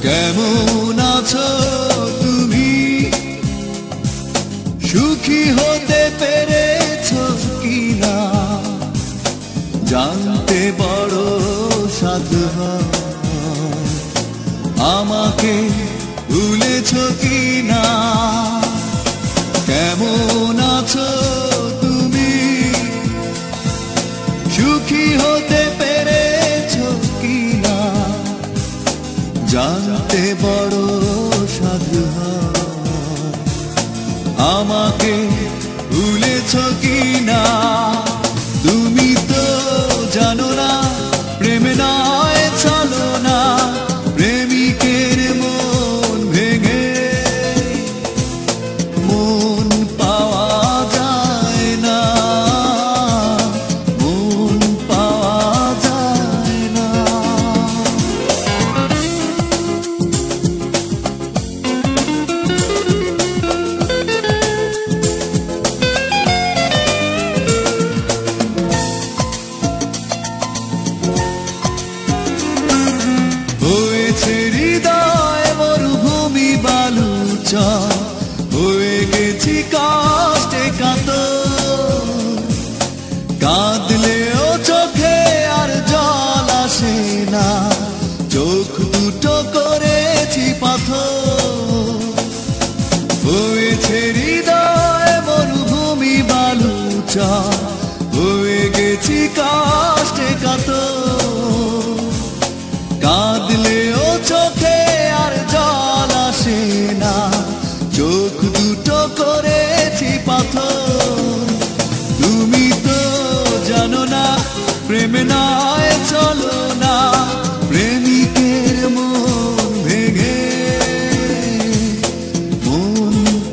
কেমন আছো তুমি? সুখী হতে পেরেছো কিনা জানতে বড় সাধু হয়। আমাকে ভুলেছো কিনা? কেমন আছো তুমি? সুখী হতে পেরেছো কিনা জানতে বড় সাধু হয়। আমাকে ভুলেছো কিনা? তুমি তো জানো না প্রেম নয় ছলনা, প্রেমিকের মন ভেঙে মন পাওয়া যায় না, মন পাওয়া যায় না। হয়েছে হৃদয় মরুভূমি বালুচর, হয়ে গেছি কষ্টে কাতর। কাঁদলেও চোখে আর জল আসে না, চোখ দুটো করেছি পাথর। হয়েছে হৃদয় মরুভূমি বালুচর, হয়ে গেছি কষ্টে কাতর।